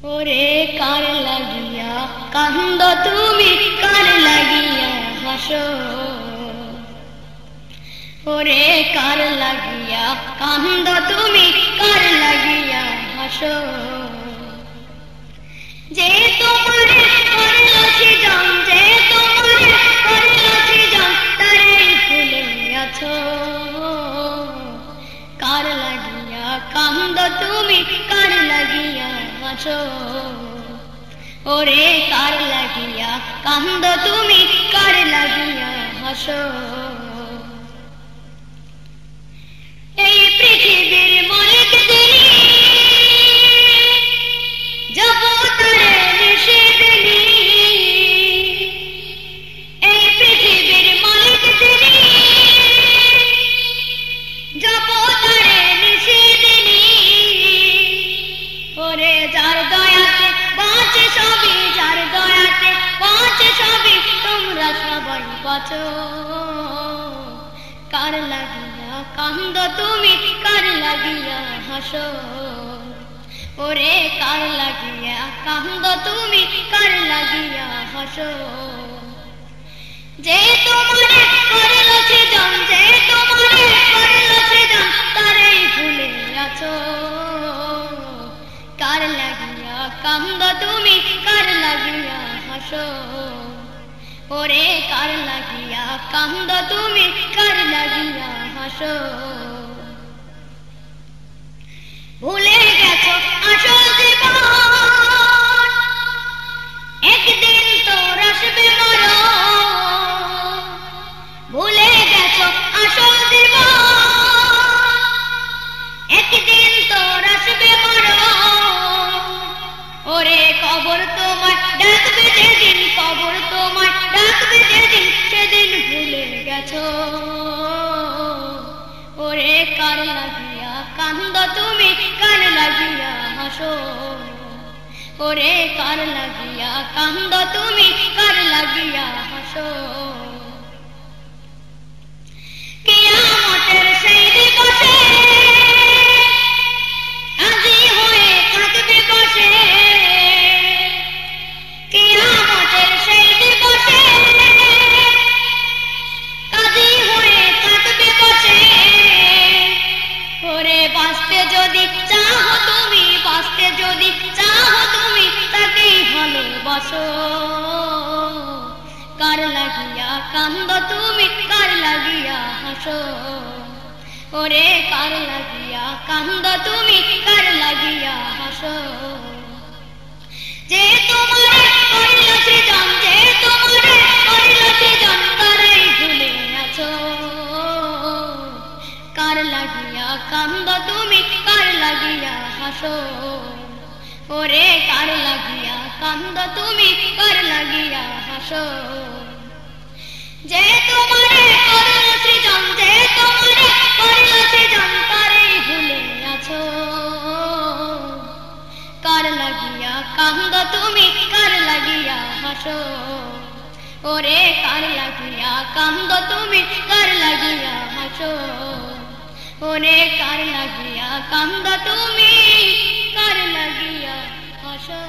ওরে কার লাগিয়া কান্দ তুমি, কার লাগিয়া হাসো? ওরে কার লাগিয়া কান্দ তুমি, কার লাগিয়া হাসো? যে তোমারে করল সৃজন, যে তোমারে করল সৃজন, তারে ভুলে আছো। কার লাগিয়া কান্দ তুমি, কার লাগিয়া হাসো? ওরে কার লাগিয়া কান্দ তুমি, কার লাগিয়া হাসো? এই পৃথিবীর মালিক যিনি, জগতের নিষেধনি। এই পৃথিবীর মালিক যিনি, জগতের নিষেধনি। ওরে যার দয়াতে বাঁচে সবই, যার দয়াতে বাঁচে সবই, তোমরা সবাই বাঁচো। কার লাগিয়া কান্দ তুমি, কার লাগিয়া হাসো? ওরে কার লাগিয়া কান্দ তুমি, কার লাগিয়া হাসো? যে তোমারে করল সৃজন, যে তোমারে করল সৃজন, তারেই ভুলে আছো। কার লাগিয়া কান্দ তুমি, কার লাগিয়া হাসো? ওরে কার লাগিয়া কান্দ তুমি, কার লাগিয়া হাসো? ভুলে গেছো আসল জীবন, একদিন তোর আসবে মরণ। ভুলে গেছো আসল জীবন, একদিন তোর আসবে মরণ। ওরে কবর তোমায় ডাকবে যেদিন, কবর তোমায় ডাকবে যেদিন, সেদিন ভুলে গেছো। ওরে কার লাগিয়া কান্দ তুমি, কার লাগিয়া হাসো? ওরে কার লাগিয়া কান্দ তুমি, কার লাগিয়া হাসো? কিয়ামতের সেই দিবসে কাজী হয়ে থাকবে বসে। কিয়ামতের সেই দিবসে কাজী হয়ে থাকবে বসে। ওরে বাঁচতে যদি চাও তুমি, বাঁচতে যদি চাও তুমি, তাকেই ভালোবাসো। কার লাগিয়া কান্দ তুমি, কার লাগিয়া হাসো? ওরে কার লাগিয়া কান্দ তুমি, কার লাগিয়া হাসো? যে তোমারে করল সৃজন, যে তোমারে করল সৃজন, তারেই ভুলে আছো। কার লাগিয়া কান্দ তুমি, কার লাগিয়া হাসো? ওরে কার লাগিয়া কান্দ তুমি, কার লাগিয়া হাসো? যে তোমারে করল সৃজন, যে তোমারে করল সৃজন, তারেই ভুলে আছো। কার লাগিয়া কান্দ তুমি, কার লাগিয়া হাসো? ওরে কার লাগিয়া কান্দ তুমি, কার লাগিয়া হাসো? ওরে কার লাগিয়া কান্দ তুমি, কার লাগিয়া হাসো?